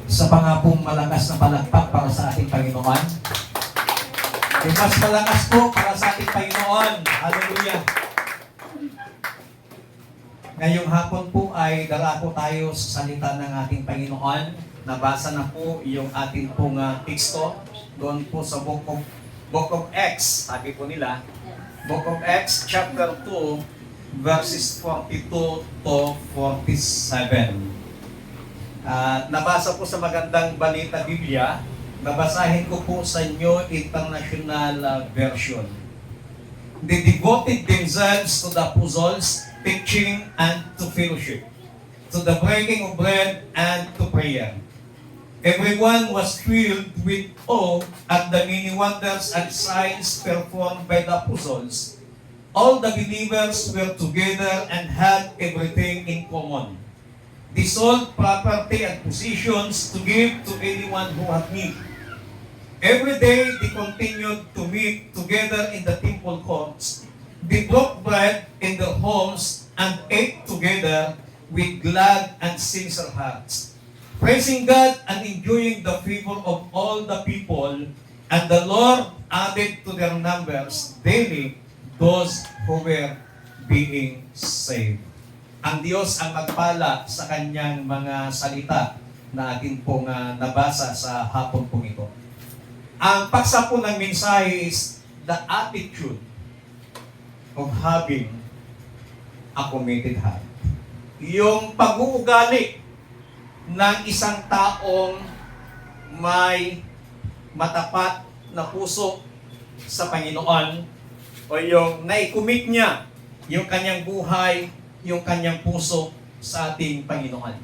Sa pangapong malakas na palakpak para sa ating Panginoon. Yung mas malakas po para sa ating Panginoon. Hallelujah. Ngayong hapon po ay darako tayo sa salita ng ating Panginoon. Nabasa na po yung ating pong teksto doon po sa Book of Acts. Sabi po nila, Book of Acts chapter 2 verses 42 to 47. Nabasa po sa Magandang Balita Biblia, nabasahin ko po sa inyo International Version. They devoted themselves to the apostles, teaching and to fellowship, to the breaking of bread and to prayer. Everyone was filled with awe at the many wonders and signs performed by the apostles. All the believers were together and had everything in common. They sold property and possessions to give to anyone who had need. Every day they continued to meet together in the temple courts. They broke bread in their homes and ate together with glad and sincere hearts, praising God and enjoying the favor of all the people. And the Lord added to their numbers daily those who were being saved. Ang Diyos ang magpala sa kanyang mga salita na atin pong nabasa sa hapon pong ito. Ang paksa po ng mensahe is the attitude of having a committed heart. Yung pag-uugali ng isang taong may matapat na puso sa Panginoon o yung nai-commit niya yung kanyang buhay, yung kanyang puso sa ating Panginoon.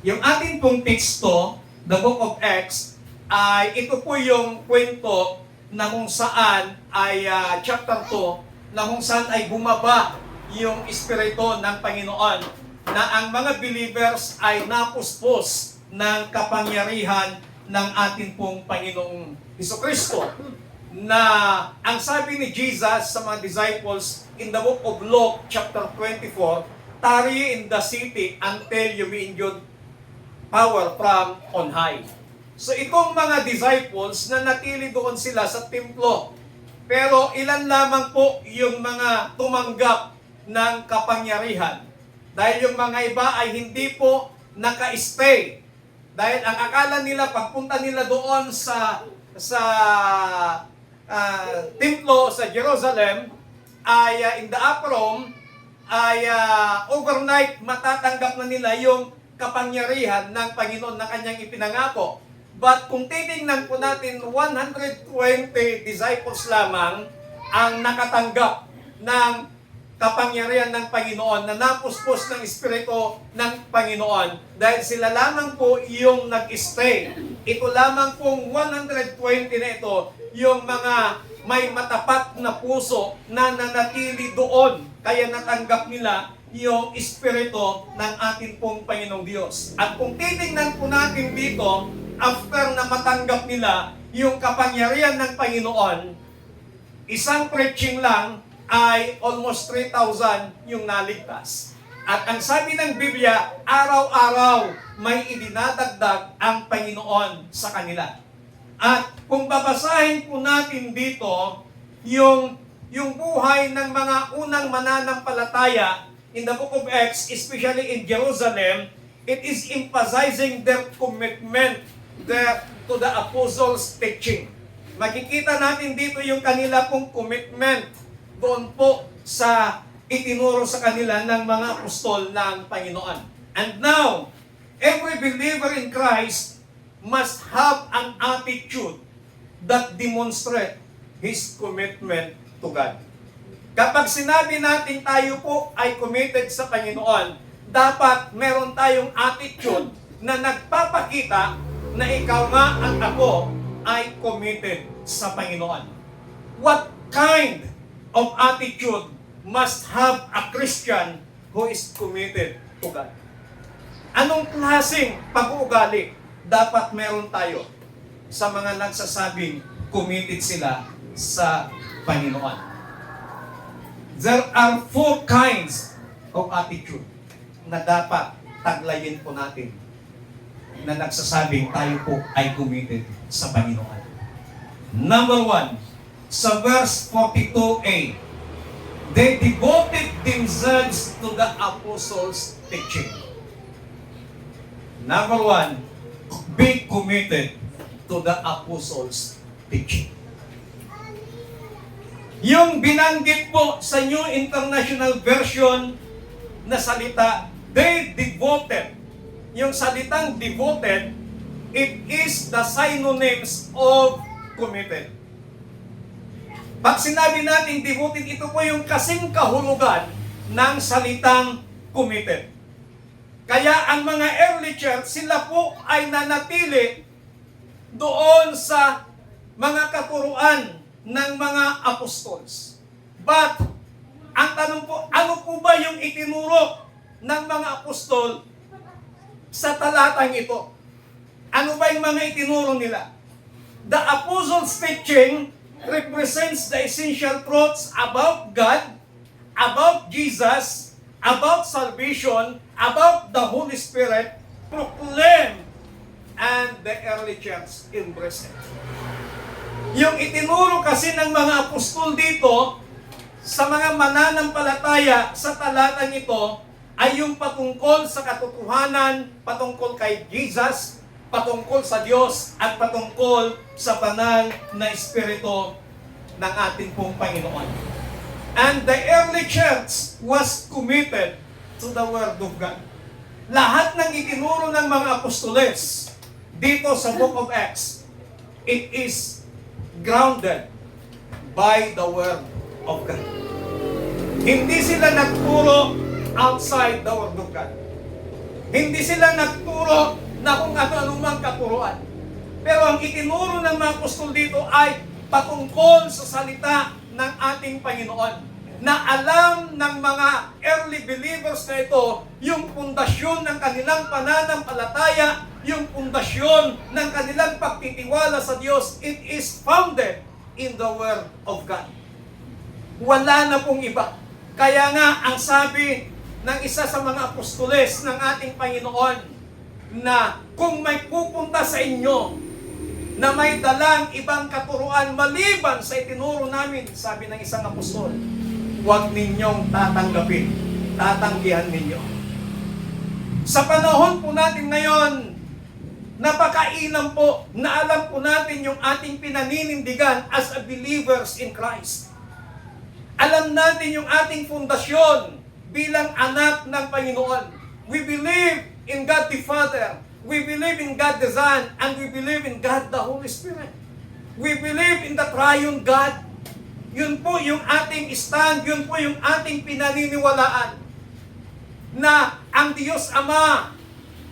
Yung ating pong teksto, the Book of Acts, ay ito po yung kwento na kung saan ay chapter 2, na kung saan ay bumaba yung Espiritu ng Panginoon na ang mga believers ay napuspos ng kapangyarihan ng ating pong Panginoong Hesukristo. Na ang sabi ni Jesus sa mga disciples in the book of Luke chapter 24, tarry in the city until you be endued power from on high. So itong mga disciples na natili doon sila sa templo, pero ilan lamang po yung mga tumanggap ng kapangyarihan. Dahil yung mga iba ay hindi po naka-stay. Dahil ang akala nila, pagpunta nila doon sa templo sa Jerusalem, ay in the upper room, ay overnight matatanggap na nila yung kapangyarihan ng Panginoon na kanyang ipinangako. But kung titingnan po natin, 120 disciples lamang ang nakatanggap ng kapangyarihan ng Panginoon na napuspos ng Espiritu ng Panginoon dahil sila lamang po yung nag-stay. Ito lamang pong 120 na ito yung mga may matapat na puso na nanatili doon kaya natanggap nila yung Espiritu ng ating pong Panginoong Diyos. At kung titingnan po natin dito, after na matanggap nila yung kapangyarihan ng Panginoon, isang preaching lang ay almost 3,000 yung naligtas. At ang sabi ng Biblia, araw-araw may idinadagdag ang Panginoon sa kanila. At kung babasahin po natin dito, yung buhay ng mga unang mananampalataya in the Book of Acts, especially in Jerusalem, it is emphasizing their commitment to the apostles' teaching. Makikita natin dito yung kanila pong commitment doon po sa itinuro sa kanila ng mga apostol ng Panginoon. And now, every believer in Christ must have an attitude that demonstrate his commitment to God. Kapag sinabi natin tayo po ay committed sa Panginoon, dapat meron tayong attitude na nagpapakita na ikaw nga at ako ay committed sa Panginoon. What kind of attitude must have a Christian who is committed to God? Anong klaseng pag-uugali dapat meron tayo sa mga nagsasabing committed sila sa Panginoon? There are 4 kinds of attitude na dapat taglayin po natin. na nagsasabing tayo po ay committed sa Panginoon. Number 1, sa verse 42a, they devoted themselves to the apostles' teaching. Number 1, be committed to the apostles' teaching. Yung binanggit po sa New International Version na salita, they devoted. Yung salitang devoted, it is the synonyms of committed. Pag sinabi natin devoted, ito po yung kasing kahulugan ng salitang committed. Kaya ang mga early church, sila po ay nanatili doon sa mga katuruan ng mga apostols. But, ang tanong po, ano po ba yung itinuro ng mga apostol sa talatang ito? Ano ba yung mga itinuro nila? The apostles' teaching represents the essential truths about God, about Jesus, about salvation, about the Holy Spirit, proclaimed, and the early church embraced it. Yung itinuro kasi ng mga apostol dito sa mga mananampalataya sa talatang ito ay yung patungkol sa katotohanan, patungkol kay Jesus, patungkol sa Diyos, at patungkol sa banal na Espiritu ng ating pong Panginoon. And the early church was committed to the Word of God. Lahat ng itinuro ng mga apostoles dito sa Book of Acts, it is grounded by the Word of God. Hindi sila nagturo outside the Word of God. Hindi sila nagturo na kung ano-anumang katuruan. Pero ang itinuro ng mga apostol dito ay patungkol sa salita ng ating Panginoon, na alam ng mga early believers na ito yung pundasyon ng kanilang pananampalataya, yung pundasyon ng kanilang pagtitiwala sa Diyos. It is founded in the Word of God. Wala na pong iba. Kaya nga, ang sabi ng isa sa mga apostoles ng ating Panginoon, na kung may pupunta sa inyo na may dalang ibang katuruan maliban sa itinuro namin, sabi ng isang apostol, huwag ninyong tatanggapin, tatanggihan ninyo. Sa panahon po natin ngayon, napakailam po na alam po natin yung ating pinaninindigan as a believers in Christ. Alam natin yung ating fundasyon bilang anak ng Panginoon. We believe in God the Father, we believe in God the Son, and we believe in God the Holy Spirit. We believe in the triune God. Yun po yung ating stand, yun po yung ating pinaniniwalaan, na ang Diyos Ama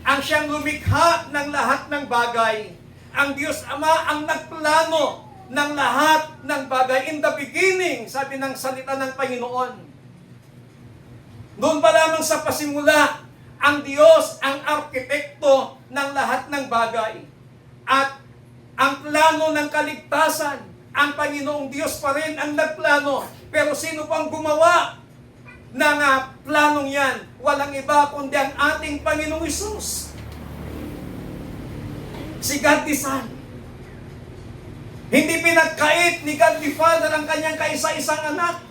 ang siyang lumikha ng lahat ng bagay. Ang Diyos Ama ang nagplano ng lahat ng bagay. In the beginning, sabi ng salita ng Panginoon, noon pa lamang sa pasimula, ang Diyos ang arkitekto ng lahat ng bagay. At ang plano ng kaligtasan, ang Panginoong Diyos pa rin ang nagplano. Pero sino pang gumawa ng planong yan? Walang iba kundi ang ating Panginoong Hesus. Si God the Son. Hindi pinagkait ni God the Father ang kanyang kaisa-isang anak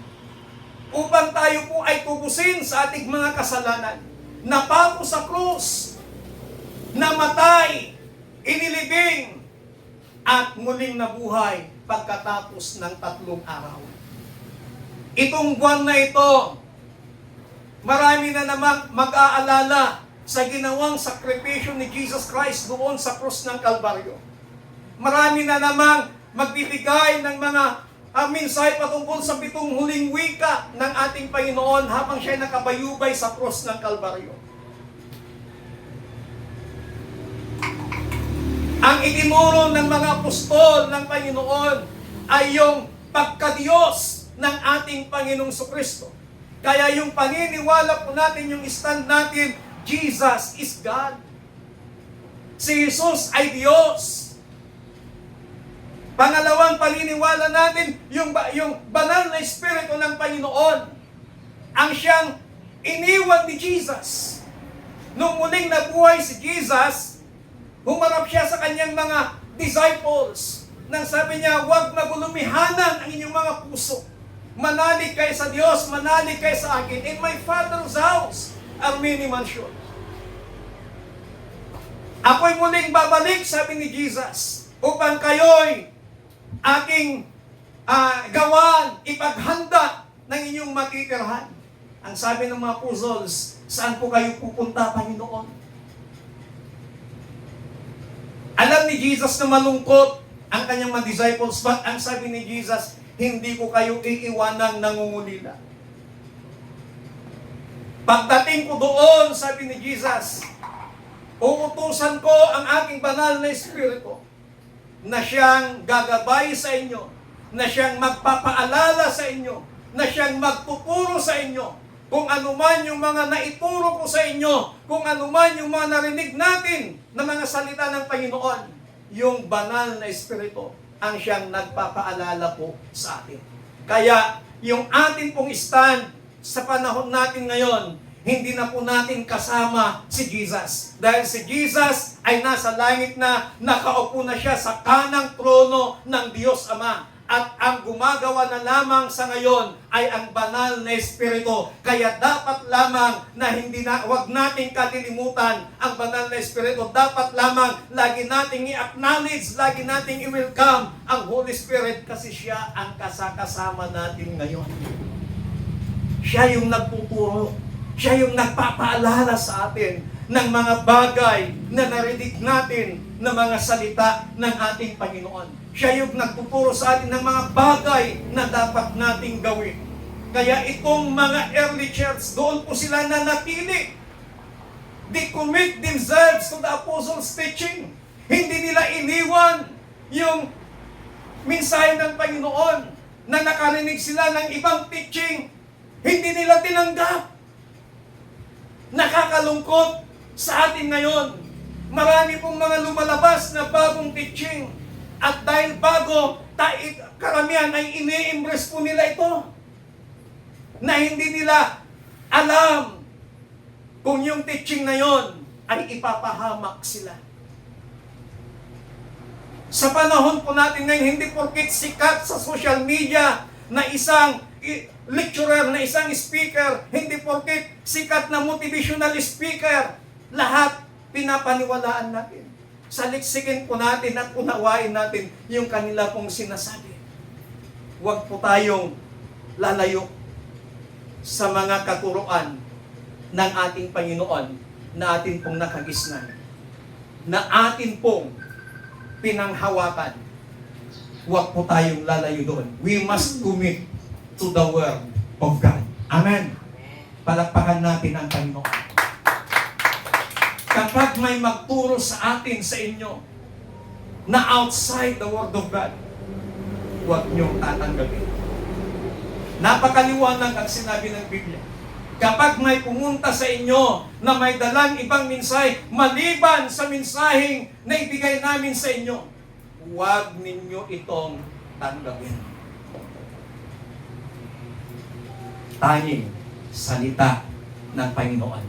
upang tayo po ay tubusin sa ating mga kasalanan. Napako sa krus, namatay, inilibing, at muling nabuhay pagkatapos ng 3 araw. Itong buwan na ito, marami na namang mag-aalala sa ginawang sakripisyo ni Jesus Christ doon sa krus ng Kalbaryo. Marami na namang magbibigay ng mga mensahe patungkol sa 7 huling wika ng ating Panginoon habang siya nakabayubay sa krus ng Kalbaryo. Ang itinuro ng mga apostol ng Panginoon ay yung pagka-Diyos ng ating Panginoong Kristo. Kaya yung paniniwala po natin, yung stand natin, Jesus is God. Si Jesus ay Diyos. Pangalawang paniniwala natin, yung banal na Espiritu ng Panginoon, ang siyang iniwan ni Jesus. Nung muling nabuhay si Jesus, Humarap siya sa kanyang mga disciples. Nang sabi niya, huwag magulumihanan ang inyong mga puso. Manalig kayo sa Diyos, manalig kayo sa akin. In my Father's house are many mansions. Ako'y muling babalik, sabi ni Jesus, upang kayo'y aking gawan, ipaghanda ng inyong matitirhan. Ang sabi ng mga apostles, saan po kayo pupunta, Panginoon? Alam ni Jesus na malungkot ang kanyang mga disciples, but ang sabi ni Jesus, hindi ko kayo iiwanang nangungulila. Pagdating ko doon, sabi ni Jesus, uutusan ko ang aking banal na Espiritu na siyang gagabay sa inyo, na siyang magpapaalala sa inyo, na siyang magtuturo sa inyo kung ano man yung mga naituro ko sa inyo, kung ano man yung mga narinig natin na mga salita ng Panginoon. Yung banal na Espiritu ang siyang nagpapaalala po sa atin. Kaya yung atin pong stand sa panahon natin ngayon, hindi na po natin kasama si Jesus. Dahil si Jesus ay nasa langit na, nakaupo na siya sa kanang trono ng Diyos Ama. At ang gumagawa na lamang sa ngayon ay ang banal na Espiritu. Kaya dapat lamang na wag nating kalilimutan ang banal na Espiritu. Dapat lamang lagi nating i-acknowledge, lagi nating i-welcome ang Holy Spirit kasi siya ang kasakasama natin ngayon. Siya yung nagtuturo. Siya yung nagpapaalala sa atin ng mga bagay na narinig natin na mga salita ng ating Panginoon. Siya yung nagtuturo sa atin ng mga bagay na dapat nating gawin. Kaya itong mga early church, doon po sila nanatili. They commit themselves to the apostles' teaching. Hindi nila iniwan yung mensahe ng Panginoon na nakarinig sila ng ibang teaching. Hindi nila tinanggap. Nakakalungkot sa atin ngayon. Marami pong mga lumalabas na bagong teaching. At dahil bago, karamihan ay ini-embrace po nila ito. Na hindi nila alam kung yung teaching na yon ay ipapahamak sila. Sa panahon po natin ngayon, hindi porkit sikat sa social media na isang lecturer, na isang speaker, hindi porkit sikat na motivational speaker, lahat pinapaniwalaan natin. Saliksikin po natin at unawain natin yung kanila pong sinasabi. Huwag po tayong lalayo sa mga katuruan ng ating Panginoon na atin pong nakagisnan, na atin pong pinanghawakan. Huwag po tayong lalayo doon. We must commit to the Word of God. Amen. Palakpakan natin ang Panginoon. Kapag may magturo sa atin, sa inyo, na outside the Word of God, huwag niyong tatanggapin. Napakaliwanag ang sinabi ng Biblia. Kapag may pumunta sa inyo na may dalang ibang mensahe, maliban sa mensaheng na ibigay namin sa inyo, huwag ninyo itong tanggapin. Tanging salita ng Panginoon.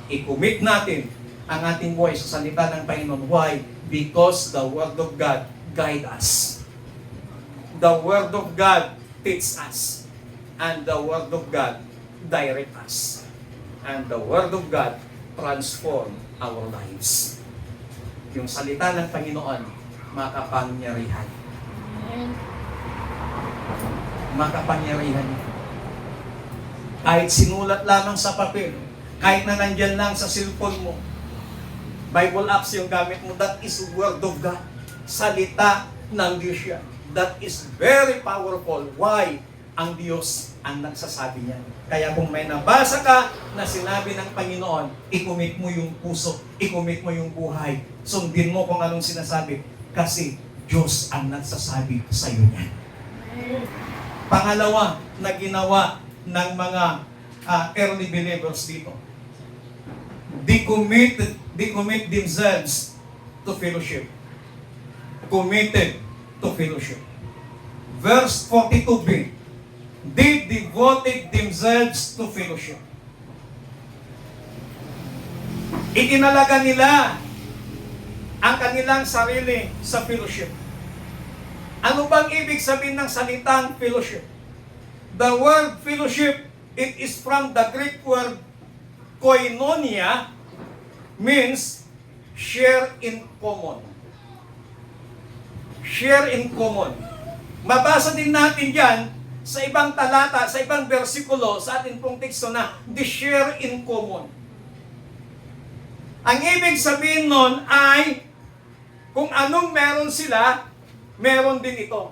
I-commit natin ang ating buhay sa salita ng Panginoon. Why? Because the Word of God guide us. The Word of God teach us. And the Word of God direct us. And the Word of God transform our lives. Yung salita ng Panginoon, makapangyarihan. Makapangyarihan. Kahit sinulat lamang sa papel, kahit na nandyan lang sa cellphone mo, Bible apps yung gamit mo, that is Word of God. Salita ng Diyos yan. That is very powerful. Why? Ang Diyos ang nagsasabi niyan. Kaya kung may nabasa ka na sinabi ng Panginoon, i-commit mo yung puso, i-commit mo yung buhay. Sundin mo kung anong sinasabi. Kasi Diyos ang nagsasabi sa iyo niyan. Pangalawa na ginawa ng mga early believers dito. They commit themselves to fellowship. Committed to fellowship. Verse 42b. They devoted themselves to fellowship. Itinalaga nila ang kanilang sarili sa fellowship. Ano bang ibig sabihin ng salitang fellowship? The word fellowship, it is from the Greek word koinonia, means share in common. Share in common. Mabasa din natin yan sa ibang talata, sa ibang bersikulo, sa ating pong teksto na the share in common. Ang ibig sabihin nun ay kung anong meron sila, meron din ito.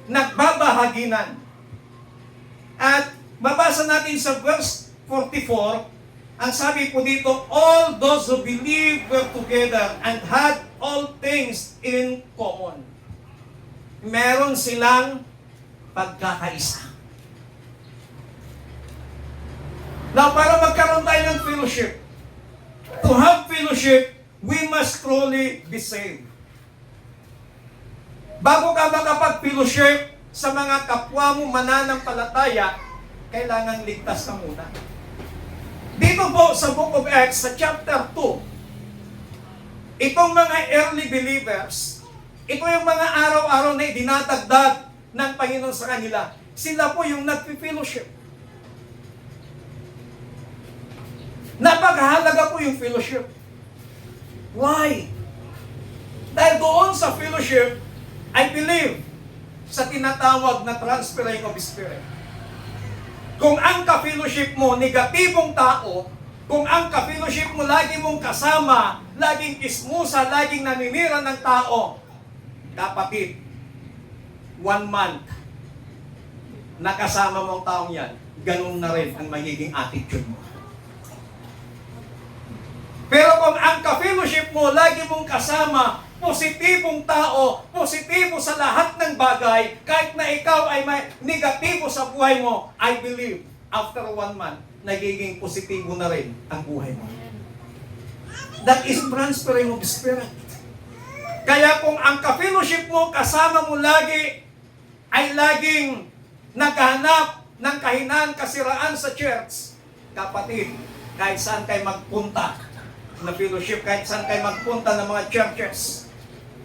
Nagbabahaginan. At mabasa natin sa verse 44, ang sabi po dito, all those who believe were together and had all things in common. Meron silang pagkakaisa. Now, para magkaroon tayo ng fellowship, to have fellowship, we must truly be saved. Bago ka makapag-fellowship sa mga kapwa mo mananampalataya, kailangan ligtas ka muna. Dito po sa Book of Acts, sa chapter 2, itong mga early believers, ito yung mga araw-araw na dinadagdag ng Panginoon sa kanila. Sila po yung nagpi-fellowship. Napakahalaga po yung fellowship. Why? Dahil doon sa fellowship, I believe sa tinatawag na transferring of spirit. Kung ang ka-fellowship mo, negatibong tao, kung ang ka-fellowship mo lagi mong kasama, laging kismusa, laging naninira ng tao, kapatid, 1 month, nakasama mong taong yan, ganun na rin ang magiging attitude mo. Pero kung ang ka-fellowship mo, lagi mong kasama, positibong tao, positibo sa lahat ng bagay, kahit na ikaw ay may negatibo sa buhay mo, I believe, after 1 month, nagiging positibo na rin ang buhay mo. That is transferring of spirit. Kaya kung ang ka-fellowship mo, kasama mo lagi, ay laging naghahanap ng kahinaan, kasiraan sa church, kapatid, kahit saan kayo magpunta na fellowship, kahit saan kayo magpunta ng mga churches,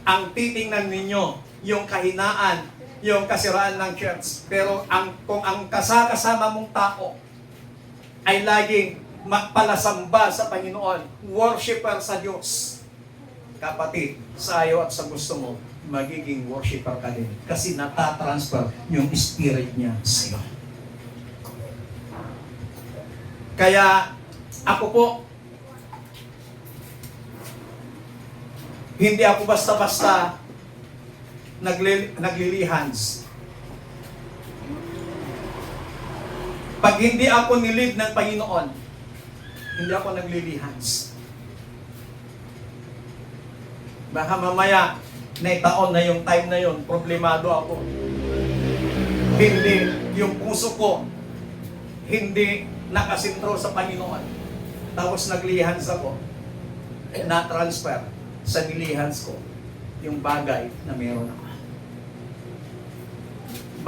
ang titingnan ninyo yung kahinaan, yung kasiraan ng church. Pero kung ang kasama mong tao ay laging magpalasamba sa Panginoon, worshiper sa Diyos, kapatid, sa iyo at sa gusto mo, magiging worshiper ka din. Kasi natatransfer yung spirit niya sa iyo. Kaya, ako po, hindi ako basta-basta naglilihans. Pag hindi ako nilid ng Panginoon, hindi ako naglilihans. Baka mamaya, naitaon na yung time na yun, problemado ako. Hindi, yung puso ko, hindi nakasintro sa Panginoon. Tapos naglihans ako, na-transfer sa nilihans ko yung bagay na meron ako.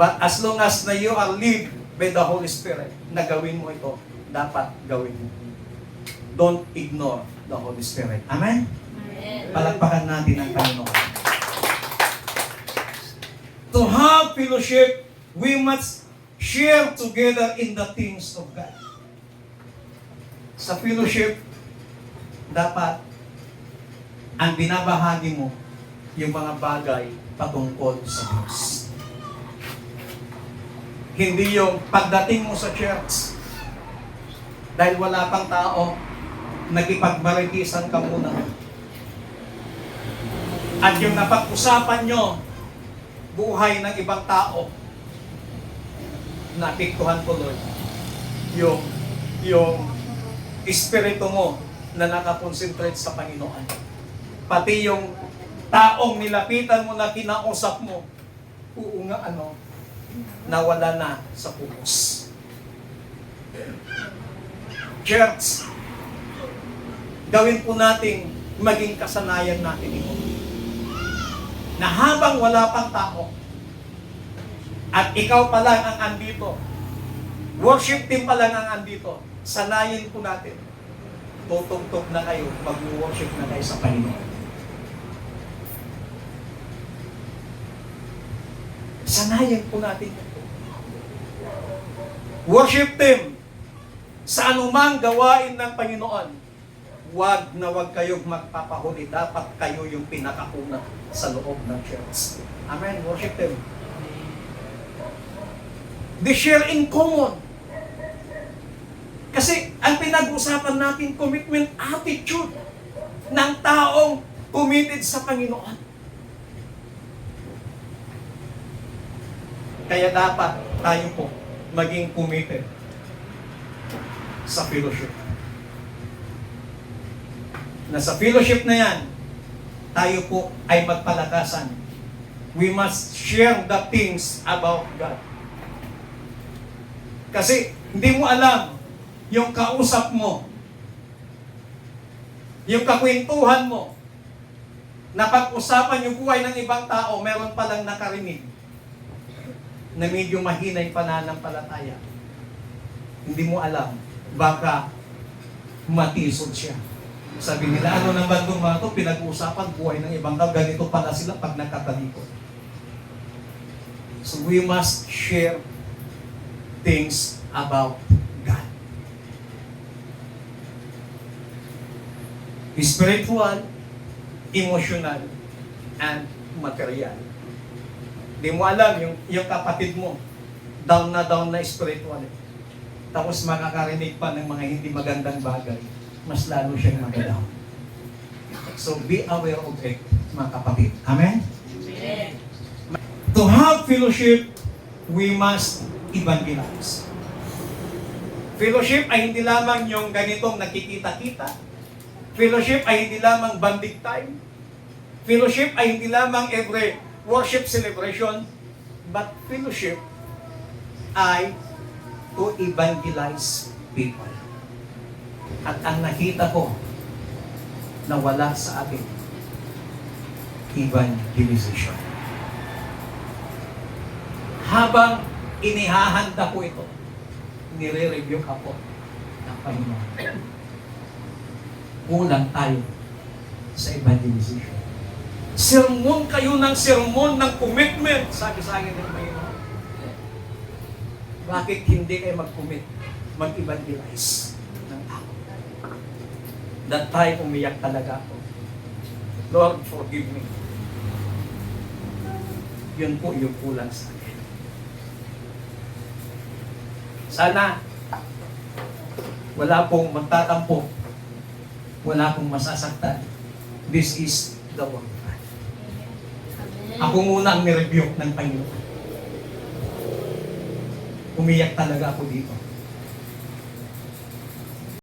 But as long as na you are led by the Holy Spirit, na gawin mo ito, dapat gawin mo. Don't ignore the Holy Spirit. Amen? Amen. Palagpakan natin ang Panginoon. To have fellowship, we must share together in the things of God. Sa fellowship, dapat ang binabahagi mo yung mga bagay patungkol sa Diyos. Hindi yung pagdating mo sa church, dahil wala pang tao, nagipagbaritisan ka muna. At yung napag-usapan nyo, buhay ng ibang tao, napiktuhan ko, Lord, yung espiritu mo na nakakonsentrate sa Panginoon. Pati yung taong nilapitan mo na kinausap mo, nawala na sa pupos. Church, gawin po nating maging kasanayan natin ito. Na habang wala pang tao, at ikaw pa lang ang andito, worship team pa lang ang andito, sanayin po natin, tutugtog na kayo, mag-worship na kayo sa Panginoon. Sanayin po natin ito. Worship team, sa anumang gawain ng Panginoon, wag na wag kayong magpapahuli. Dapat kayo yung pinakauna sa loob ng church. Amen. Worship team. They share in common. Kasi ang pinag-usapan natin, commitment attitude ng taong committed sa Panginoon. Kaya dapat tayo po maging committed sa fellowship. Na sa fellowship na yan, tayo po ay magpalakasan. We must share the things about God. Kasi hindi mo alam yung kausap mo, yung kakwentuhan mo, na pag-usapan yung buhay ng ibang tao, meron palang nakarinig na medyo mahina yung pananampalataya. Hindi mo alam, baka matisod siya. Sabi nila, ano naman itong mga ito, pinag-uusapan buhay ng ibang tao, ganito pala sila pag nagkatalikod. So we must share things about God. Spiritual, emotional, and material. Di mo alam, yung kapatid mo, down na spiritual. Tapos makakarinig pa ng mga hindi magandang bagay, mas lalo siyang mag-down. So be aware of it, mga kapatid. Amen? Amen. To have fellowship, we must evangelize. Fellowship ay hindi lamang yung ganitong nakikita-kita. Fellowship ay hindi lamang banding time. Fellowship ay hindi lamang every worship celebration, but fellowship ay to evangelize people. At ang nakita ko na wala sa atin, evangelization. Habang inihahanda ko ito, nire-review ako ng Panginoon. Kulang tayo sa evangelization. Sermon kayo ng sermon ng commitment, sabi sa akin ng Panginoon. Bakit hindi kayo mag-commit, mag-evangelize ng tao? That time, umiyak talaga ako. Lord, forgive me. Yun po yung kulang sa akin. Sana, wala pong magtatampo, wala pong masasaktan. This is the one. Ako muna ang nireview ng Panginoon. Umiyak talaga ako dito.